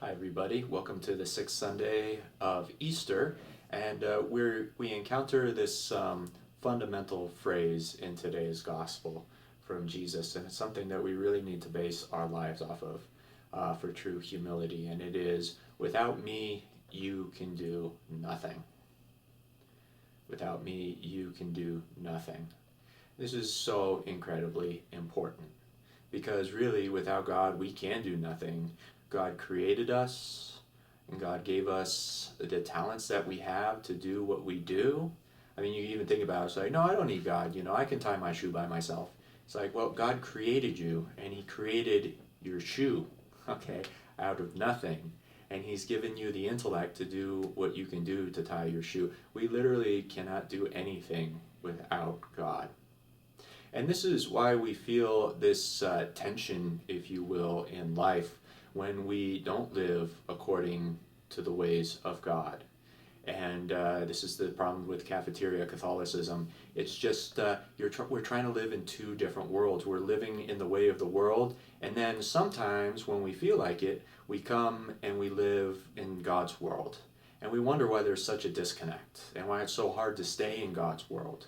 Hi everybody, welcome to the sixth Sunday of Easter, and we encounter this fundamental phrase in today's gospel from Jesus, and it's something that we really need to base our lives off of for true humility, and it is, without me you can do nothing. Without me you can do nothing. This is so incredibly important, because really without God we can do nothing. God created us, and God gave us the talents that we have to do what we do. I mean, you even think about it, it's like, no, I don't need God, I can tie my shoe by myself. It's like, well, God created you, and He created your shoe, okay, out of nothing. And He's given you the intellect to do what you can do to tie your shoe. We literally cannot do anything without God. And this is why we feel this tension, if you will, in life when we don't live according to the ways of God. And this is the problem with cafeteria Catholicism. It's just we're trying to live in two different worlds. We're living in the way of the world, and then sometimes when we feel like it, we come and we live in God's world. And we wonder why there's such a disconnect and why it's so hard to stay in God's world.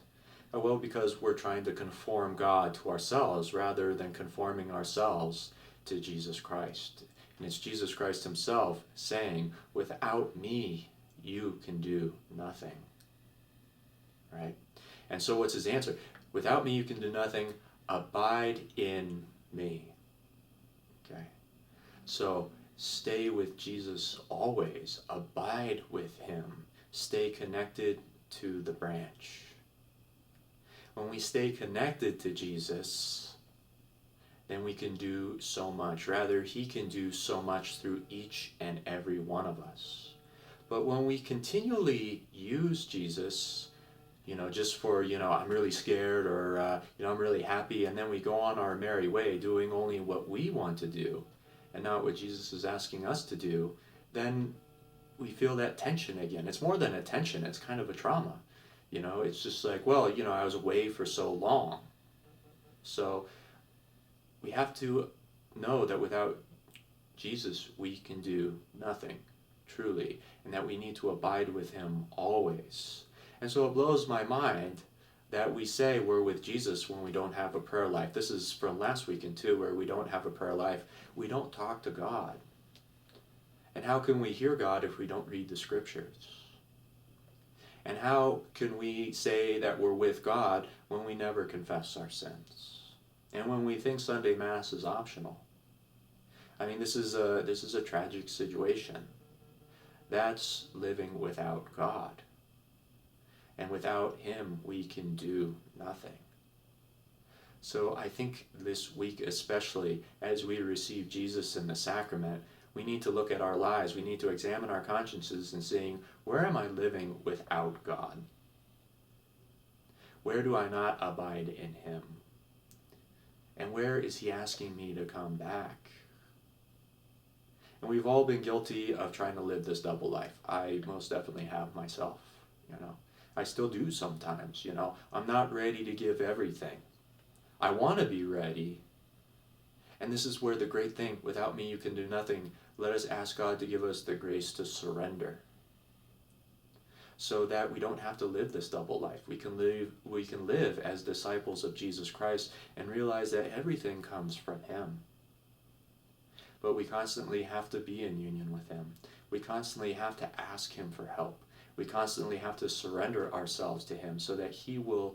Well, because we're trying to conform God to ourselves rather than conforming ourselves to Jesus Christ. And it's Jesus Christ Himself saying, without me, you can do nothing. Right? And so what's His answer? Without me, you can do nothing. Abide in me. Okay? So stay with Jesus always. Abide with Him. Stay connected to the branch. When we stay connected to Jesus, then we can do so much. Rather, He can do so much through each and every one of us. But when we continually use Jesus, just for, I'm really scared, or, I'm really happy, and then we go on our merry way doing only what we want to do and not what Jesus is asking us to do, then we feel that tension again. It's more than a tension, it's kind of a trauma. It's just like, well, I was away for so long. So we have to know that without Jesus, we can do nothing, truly, and that we need to abide with Him always. And so it blows my mind that we say we're with Jesus when we don't have a prayer life. This is from last weekend too, where we don't have a prayer life. We don't talk to God. And how can we hear God if we don't read the Scriptures? And how can we say that we're with God when we never confess our sins? And when we think Sunday Mass is optional? I mean, this is a tragic situation. That's living without God. And without Him, we can do nothing. So I think this week especially, as we receive Jesus in the sacrament, we need to look at our lives. We need to examine our consciences and saying, where am I living without God? Where do I not abide in Him? And where is He asking me to come back? And we've all been guilty of trying to live this double life. I most definitely have myself, I still do sometimes, I'm not ready to give everything. I want to be ready. And this is where the great thing, without me you can do nothing. Let us ask God to give us the grace to surrender, so that we don't have to live this double life. We can live as disciples of Jesus Christ and realize that everything comes from Him. But we constantly have to be in union with Him. We constantly have to ask Him for help. We constantly have to surrender ourselves to Him so that He will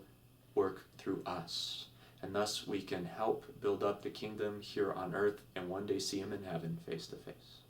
work through us. And thus we can help build up the kingdom here on earth and one day see Him in heaven face to face.